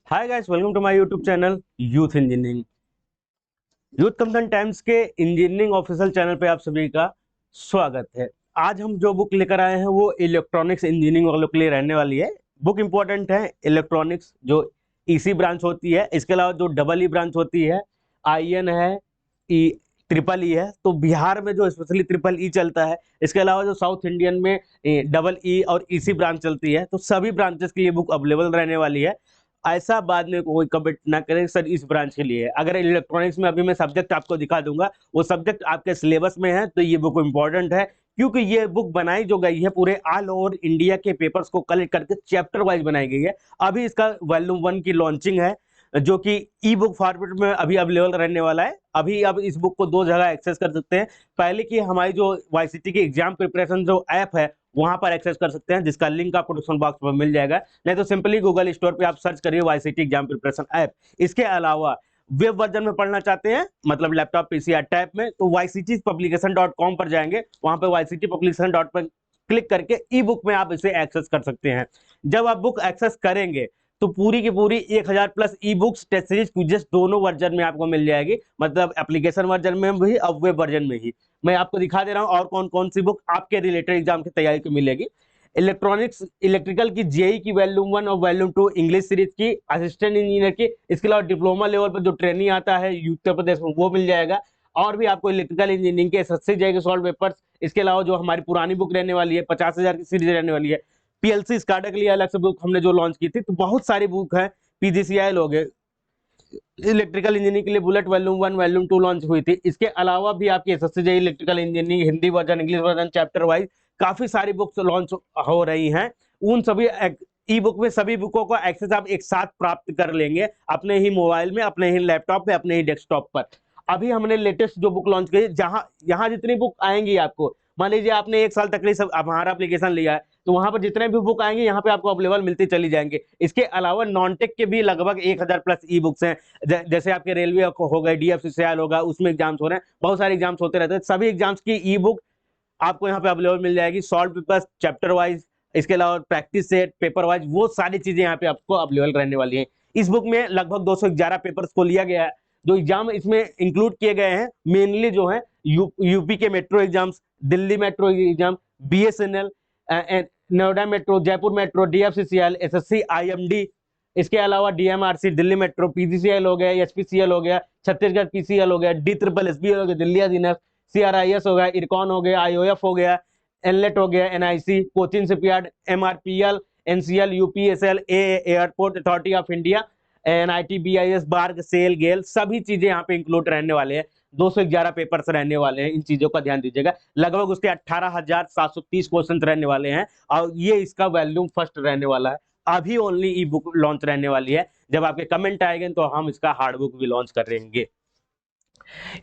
Hi guys, welcome to my YouTube channel youth engineering. Youth concern times के engineering official channel पे आप सभी का स्वागत है। आज हम जो बुक लेकर आए हैं वो इलेक्ट्रॉनिक्स इंजीनियरिंग वालों के लिए रहने वाली है। बुक इंपॉर्टेंट है। इलेक्ट्रॉनिक्स जो ईसी ब्रांच होती है, इसके अलावा जो डबल ई ब्रांच होती है, आईएन है, ई ट्रिपल ई है। तो बिहार में जो स्पेशली ट्रिपल ई चलता है, इसके अलावा जो साउथ इंडियन में डबल ई और ईसी ब्रांच चलती है, तो सभी ब्रांचेस के लिए बुक अवेलेबल रहने वाली है। ऐसा बाद में कोई कमेंट ना करे सर इस ब्रांच के लिए। अगर इलेक्ट्रॉनिक्स में अभी मैं सब्जेक्ट आपको दिखा दूंगा, वो सब्जेक्ट आपके सिलेबस में है, तो ये बुक इंपॉर्टेंट है, क्योंकि ये बुक बनाई जो गई है पूरे ऑल ओवर इंडिया के पेपर्स को कलेक्ट करके चैप्टर वाइज बनाई गई है। अभी इसका वॉल्यूम 1 की लॉन्चिंग है, जो कि ई बुक फॉर्मेट में अभी अवेलेबल रहने वाला है। अभी अब इस बुक को दो जगह एक्सेस कर सकते हैं। पहले की हमारी जो वाईसीटी की एग्जाम प्रिपरेशन जो ऐप है, वहां पर एक्सेस कर सकते हैं, जिसका लिंक आपको डिस्क्रिप्शन बॉक्स में मिल जाएगा। नहीं तो सिंपली गूगल स्टोर पे आप सर्च करिए वाईसीटी एग्जाम प्रिपरेशन ऐप। इसके अलावा वेब वर्जन में पढ़ना चाहते हैं, मतलब लैपटॉप पीसी या टैब में, तो yctpublication.com पर जाएंगे। वहां पर yctpublication पर क्लिक करके ई बुक में आप इसे एक्सेस कर सकते हैं। जब आप बुक एक्सेस करेंगे तो पूरी की पूरी 1000 plus e books, test series, quizzes दोनों वर्जन में आपको मिल जाएगी, मतलब एप्लीकेशन वर्जन में भी और वेब वर्जन में ही। मैं आपको दिखा दे रहा हूं और कौन कौन सी बुक आपके रिलेटेड एग्जाम की तैयारी को मिलेगी। इलेक्ट्रॉनिक्स इलेक्ट्रिकल की जेई की वॉल्यूम 1 और वॉल्यूम 2 इंग्लिश सीरीज की, असिस्टेंट इंजीनियर की, इसके अलावा डिप्लोमा लेवल पर जो ट्रेनिंग आता है उत्तर प्रदेश में, वो मिल जाएगा। और भी आपको इलेक्ट्रिकल इंजीनियरिंग के एसएससी जेई के सॉल्व पेपर्स, इसके अलावा जो हमारी पुरानी बुक रहने वाली है 50,000 की सीरीज रहने वाली है। पीएलसी स्काडा के लिए अलग से बुक हमने जो लॉन्च की थी, तो बहुत सारी बुक है। पीजीसीआई हो गए, इलेक्ट्रिकल इंजीनियरिंग के लिए बुलेट वॉल्यूम 1 वॉल्यूम 2 लॉन्च हुई थी। इसके अलावा भी आपकी SSC JEE electrical engineering Hindi version, English version, chapter wise काफी सारी बुक्स लॉन्च हो रही हैं। उन सभी ई बुक में सभी बुकों को एक्सेस आप एक साथ प्राप्त कर लेंगे, अपने ही मोबाइल में, अपने ही लैपटॉप में, अपने ही डेस्कटॉप पर। अभी हमने लेटेस्ट जो बुक लॉन्च की, जहां यहाँ जितनी बुक आएंगी आपको, मान लीजिए आपने 1 साल तक हमारा एप्लीकेशन लिया है, तो वहां पर जितने भी बुक आएंगे यहाँ पे आपको अवेलेबल मिलती चली जाएंगे। इसके अलावा नॉन टेक के भी लगभग 1000 प्लस ई बुक्स हैं। जैसे आपके रेलवे हो गए, डीएफसीसीआई होगा, उसमें एग्जाम्स हो रहे हैं, बहुत सारे एग्जाम्स होते रहते हैं। सभी एग्जाम्स की ई बुक आपको यहाँ पे अवेलेबल मिल जाएगी, सॉल्व पेपर्स, चैप्टर वाइज, इसके अलावा प्रैक्टिस सेट, पेपर वाइज, वो सारी चीजें यहाँ पे आपको अवेलेबल रहने वाली है। इस बुक में लगभग 211 पेपर्स को लिया गया है। जो एग्जाम इसमें इंक्लूड किए गए हैं मेनली जो है यूपी के metro exams, Delhi metro exam, BSNL, Noida metro, Jaipur metro, DFCCL, SSC, IMD, इसके अलावा डीएमआरसी, दिल्ली मेट्रो, पीजीसीएल हो गया, एचपीसीएल हो गया, छत्तीसगढ़ पीसीएल हो गया, डी ट्रिपल एसबी हो गया, दिल्ली अधीनस्थ, सीआरआईएस हो गया, इरकॉन हो गया, आईओएफ हो गया, एनलेट हो गया, NIC, Cochin shipyard, MRPL, NCL, UPSL, airport authority of India, NIT, BIS, बार्ग, सेल, गेल, सभी चीजें यहाँ पे इंक्लूड रहने वाले हैं। 211 पेपर्स रहने वाले हैं, इन चीजों का ध्यान दीजिएगा। लगभग उसके 18,730 क्वेश्चन रहने वाले हैं, और ये इसका वॉल्यूम फर्स्ट रहने वाला है। अभी ओनली ई बुक लॉन्च रहने वाली है। जब आपके कमेंट आएंगे तो हम इसका हार्ड बुक भी लॉन्च करेंगे।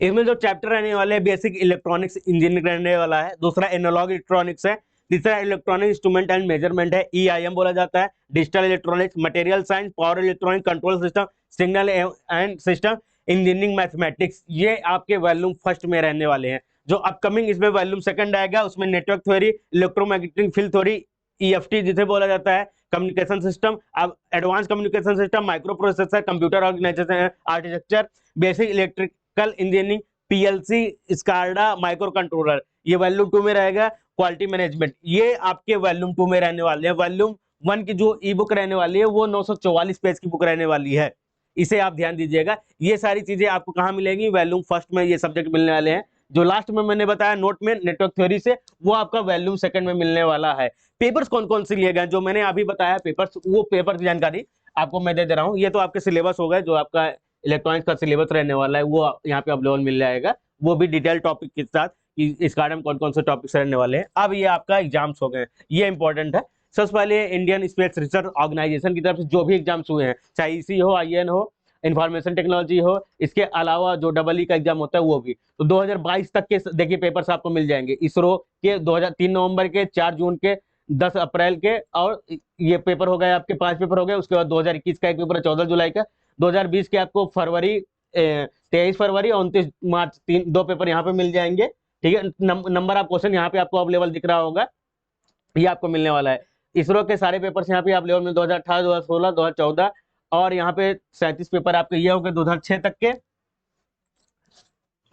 इसमें जो चैप्टर रहने वाले हैं, बेसिक इलेक्ट्रॉनिक्स इंजीनियरिंग रहने वाला है, दूसरा एनालॉग इलेक्ट्रॉनिक्स है, तीसरा इलेक्ट्रॉनिक इंस्ट्रूमेंट एंड मेजरमेंट है, ईआईएम बोला जाता है, digital electronics, material science, power electronic, control system, signal and system engineering, mathematics, ये आपके वॉल्यूम फर्स्ट में रहने वाले हैं। जो अपकमिंग इसमें वॉल्यूम सेकंड आएगा, उसमें network theory, electromagnetic field theory, EFT जिसे बोला जाता है, कम्युनिकेशन सिस्टम, अब advance communication system, microprocessor, computer organisation architecture, basic electrical engineering, PLC, SCADA, microcontroller, ये वॉल्यूम 2 में रहेगा। क्वालिटी मैनेजमेंट, ये आपके वॉल्यूम 2 में रहने वाले हैं। वॉल्यूम 1 की जो ई बुक रहने वाली है वो 944 पेज की बुक रहने वाली है, इसे आप ध्यान दीजिएगा। ये सारी चीजें आपको कहाँ मिलेंगी? वॉल्यूम फर्स्ट में ये सब्जेक्ट मिलने वाले हैं। जो लास्ट में मैंने बताया नोट में नेटवर्क थ्योरी से, वो आपका वॉल्यूम सेकंड में मिलने वाला है। पेपर्स कौन कौन से लिए गए जो मैंने अभी बताया पेपर्स, वो पेपर की जानकारी आपको मैं दे दे रहा हूँ। ये तो आपके सिलेबस हो गए, जो आपका इलेक्ट्रॉनिक्स का सिलेबस रहने वाला है वो यहाँ पे अवेलेबल मिल जाएगा, वो भी डिटेल टॉपिक के साथ कि इस कारण में कौन कौन से टॉपिक्स रहने वाले हैं। अब ये आपका एग्जाम्स हो गए, ये इंपॉर्टेंट है। सबसे पहले इंडियन स्पेस रिसर्च ऑर्गेनाइजेशन की तरफ से जो भी एग्जाम्स हुए हैं, चाहे ईसी हो, आईएन हो, इंफॉर्मेशन टेक्नोलॉजी हो, इसके अलावा जो डबल ई का एग्जाम होता है वो भी, तो 2022 तक के देखिए पेपर्स आपको मिल जाएंगे। इसरो के 3 नवंबर के, 4 जून के, 10 अप्रैल के, और ये पेपर हो गए आपके 5 पेपर हो गए। उसके बाद 2021 का एक पेपर है 14 जुलाई का। 2020 के आपको फरवरी 23 फरवरी और 29 मार्च 2 पेपर यहाँ पे मिल जाएंगे। ठीक है, नंबर ऑफ क्वेश्चन यहाँ पे आपको अवेलेबल दिख रहा होगा, ये आपको मिलने वाला है। इसरो के सारे पेपर्स यहाँ पे अवेलेबल मिल 2018, 2016, 2014 और यहाँ पे 37 पेपर आपके ये हो गए 2006 तक के।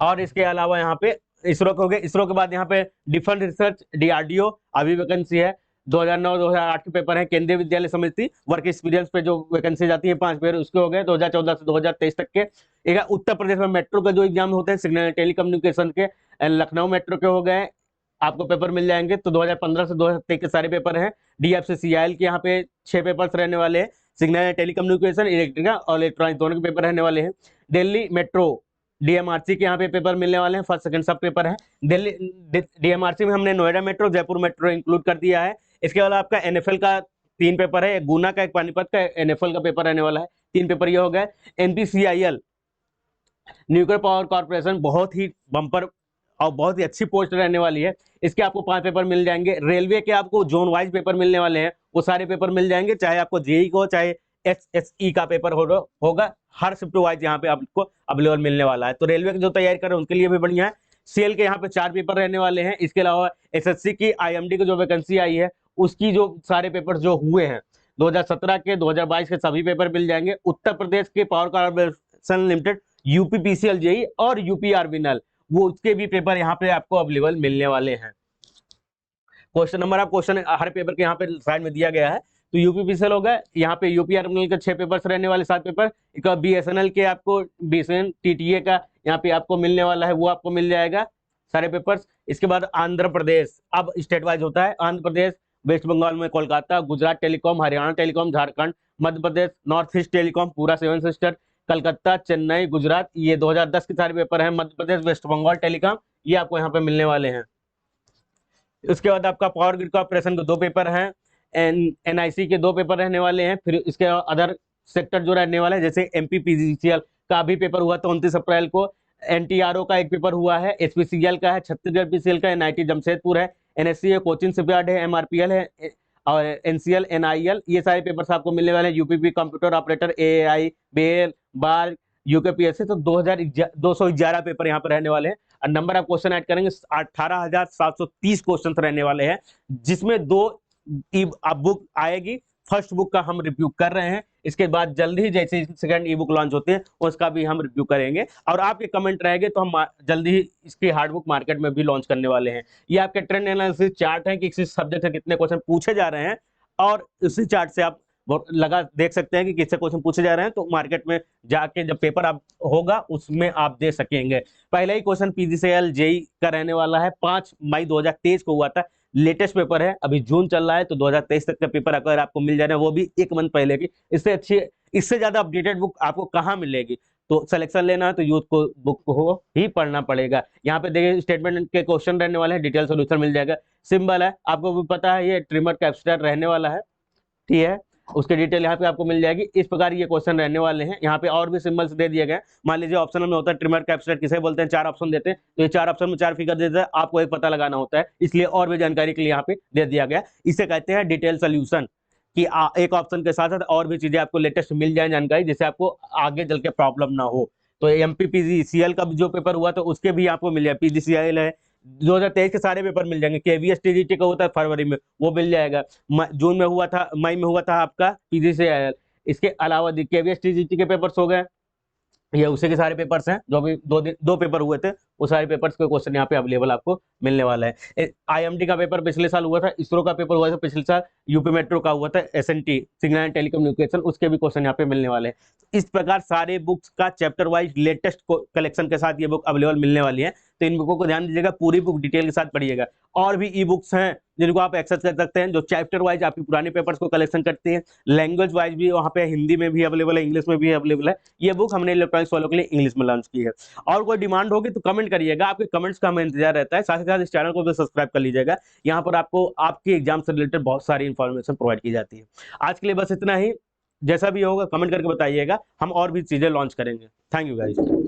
और इसके अलावा यहाँ पे इसरो के हो गए। इसरो के बाद यहाँ पे डिफेंस रिसर्च DRDO अभी वैकेंसी है। 2009-2008 के पेपर है। केंद्रीय विद्यालय समिति वर्क एक्सपीरियंस पे जो वैकेंसी जाती है 5 पेपर उसके हो गए 2014 से 2023 तक के। एक है उत्तर प्रदेश में मेट्रो का जो एग्जाम होते हैं सिग्नल टेलीकम्युनिकेशन के, लखनऊ मेट्रो के हो गए, आपको पेपर मिल जाएंगे। तो 2015 से 2023 के सारे पेपर हैं। DFCCIL के यहाँ पे 6 पेपर्स रहने वाले हैं। सिग्नल टेलीकम्युनिकेशन, इलेक्ट्रिकल और इलेक्ट्रॉनिक दोनों के पेपर रहने वाले हैं। दिल्ली मेट्रो DMRC के यहाँ पे पेपर मिलने वाले हैं। फर्स्ट सेकंड सब पेपर है। दिल्ली DMRC में हमने Noida metro, Jaipur metro include कर दिया है। इसके अलावा आपका NFL का 3 पेपर है, एक गुना का, एक पानीपत का, NFL का पेपर रहने वाला है। 3 पेपर ये हो गए। NPCIL न्यूक्लियर पावर कॉर्पोरेशन बहुत ही बम्पर और बहुत ही अच्छी पोस्ट रहने वाली है। इसके आपको 5 पेपर मिल जाएंगे। रेलवे के आपको जोन वाइज पेपर मिलने वाले हैं, वो सारे पेपर मिल जाएंगे, चाहे आपको JEE को चाहे SSE का पेपर होगा। हर शिफ्ट वाइज यहाँ पे आपको अवेलेबल मिलने वाला है। तो रेलवे की जो तैयारी कर रहे हैं उनके लिए भी बढ़िया है। सेल के यहाँ पे 4 पेपर रहने वाले हैं। इसके अलावा SSC की IMD की जो वैकेंसी आई है उसकी जो सारे पेपर जो हुए हैं 2017 के 2022 के सभी पेपर मिल जाएंगे। उत्तर प्रदेश के power corporation limited UPPCL JEE और UPRVNL वो उसके भी पेपर यहाँ पे आपको अवेलेबल मिलने वाले हैं। क्वेश्चन नंबर आप क्वेश्चन हर पेपर के यहाँ पे साइड में दिया गया है। तो UPPCL होगा, यहाँ पे UPRVNL के 6 पेपर्स रहने वाले, 7 पेपर। एक BSNL के आपको BSNL TTA का यहाँ पे आपको मिलने वाला है, वो आपको मिल जाएगा सारे पेपर्स। इसके बाद आंध्र प्रदेश, अब स्टेट वाइज होता है। आंध्र प्रदेश, वेस्ट बंगाल में Kolkata, Gujarat telecom, Haryana telecom, Jharkhand, Madhya Pradesh north east telecom, पूरा 7 सिस्टर, कलकत्ता, चेन्नई, गुजरात, ये 2010 के सारे पेपर हैं। मध्य प्रदेश, वेस्ट बंगाल टेलीकॉम, ये आपको यहाँ पे मिलने वाले हैं। उसके बाद आपका पावर ग्रिड कॉर्पोरेशन के 2 पेपर हैं। NIC के 2 पेपर रहने वाले हैं। फिर इसके अदर सेक्टर जो रहने वाले हैं, जैसे MPPGCL का भी पेपर हुआ था 29 अप्रैल को। NTRO का एक पेपर हुआ है। SPCL का है, छत्तीसगढ़ PCL का, NIT जमशेदपुर है, NSC है, कोचिंग शिपयार्ड है, MRPL है और NCL NIL, ये सारे पेपर्स आपको मिलने वाले हैं। UPP computer operator, AAI, BEL, बार, UKPSC। तो 211 पेपर यहाँ पर रहने वाले हैं। और नंबर ऑफ क्वेश्चन ऐड करेंगे 18,730 क्वेश्चन रहने वाले हैं, जिसमें 2 बुक आएगी। फर्स्ट बुक का हम रिव्यू कर रहे हैं, इसके बाद जल्द ही जैसे सेकंड ई बुक लॉन्च होते हैं उसका भी हम रिव्यू करेंगे। और आपके कमेंट रहेंगे तो हम जल्दी ही इसकी हार्ड बुक मार्केट में भी लॉन्च करने वाले हैं। ये आपके ट्रेंड एनालिसिस चार्ट है कि किस सब्जेक्ट से कितने क्वेश्चन पूछे जा रहे हैं, और इसी चार्ट से आप लगा देख सकते हैं कि किससे क्वेश्चन पूछे जा रहे हैं। तो मार्केट में जाके जब पेपर आप होगा उसमें आप दे सकेंगे। पहला ही क्वेश्चन PGCL JEE का रहने वाला है, 5 मई 2023 को हुआ था। लेटेस्ट पेपर है, अभी जून चल रहा है, तो 2023 तक का पेपर अगर आपको मिल जा रहा है, वो भी 1 मंथ पहले की, इससे अच्छी, इससे ज्यादा अपडेटेड बुक आपको कहाँ मिलेगी। तो सिलेक्शन लेना है तो यूथ को बुक को ही पढ़ना पड़ेगा। यहाँ पे देखिए स्टेटमेंट के क्वेश्चन रहने वाले हैं, डिटेल सोल्यूशन मिल जाएगा। सिंबल है, आपको भी पता है ये ट्रिमर कैप्स्टर रहने वाला है, ठीक है, उसके डिटेल यहाँ पे आपको मिल जाएगी। इस प्रकार ये क्वेश्चन रहने वाले हैं। यहाँ पे और भी सिंबल्स दे दिए गए। मान लीजिए ऑप्शनल में होता है ट्रिमर कैप्स्टर किसे बोलते हैं, 4 ऑप्शन देते हैं, तो ये 4 ऑप्शन में 4 फिगर देता है, आपको एक पता लगाना होता है, इसलिए और भी जानकारी के लिए यहाँ पे दे दिया गया। इसे कहते हैं डिटेल सोल्यूशन, कि एक ऑप्शन के साथ साथ और भी चीजें आपको लेटेस्ट मिल जाए जानकारी, जिससे आपको आगे चल के प्रॉब्लम ना हो। तो MPPGCL का जो पेपर हुआ तो उसके भी आपको मिल जाए। PGCL है 2023 के सारे पेपर मिल जाएंगे। KVS TGT का होता है फरवरी में, वो मिल जाएगा। जून में हुआ था, मई में हुआ था आपका PGCL। इसके अलावा KVS TGT के पेपर्स हो गए, ये उसी के सारे पेपर्स हैं जो भी 2 पेपर हुए थे, वो सारे पेपर्स के क्वेश्चन यहाँ पे अवेलेबल आपको मिलने वाला है। IMD का पेपर पिछले साल हुआ था, इसरो का पेपर हुआ था पिछले साल, यूपी मेट्रो का हुआ था, SNT सिग्नल एंड टेलीकम्युनिकेशन, उसके भी क्वेश्चन यहाँ पे मिलने वाले हैं। इस प्रकार सारे बुक्स का चैप्टर वाइज लेटेस्ट कलेक्शन के साथ ये बुक अवेलेबल मिलने वाली है। तो इन बुकों को ध्यान दीजिएगा, पूरी बुक डिटेल के साथ पढ़िएगा। और भी ई बुक्स हैं जिनको आप एक्सेस कर सकते हैं, जो चैप्टर वाइज आपके पुराने पेपर्स को कलेक्शन करते हैं। लैंग्वेज वाइज भी वहाँ पे हिंदी में भी अवेलेबल है, इंग्लिश में भी अवेलेबल है। ये बुक हमने इलेक्ट्रॉनिक्स वालों के लिए इंग्लिश में लॉन्च की है। और कोई डिमांड होगी तो कमेंट करिएगा, आपके कमेंट्स का हमें इंतजार रहता है। साथ ही साथ इस चैनल को भी सब्सक्राइब कर लीजिएगा, यहाँ पर आपको आपके एग्जाम से रिलेटेड बहुत सारी इंफॉर्मेशन प्रोवाइड की जाती है। आज के लिए बस इतना ही, जैसा भी होगा कमेंट करके बताइएगा, हम और भी चीजें लॉन्च करेंगे। Thank you guys.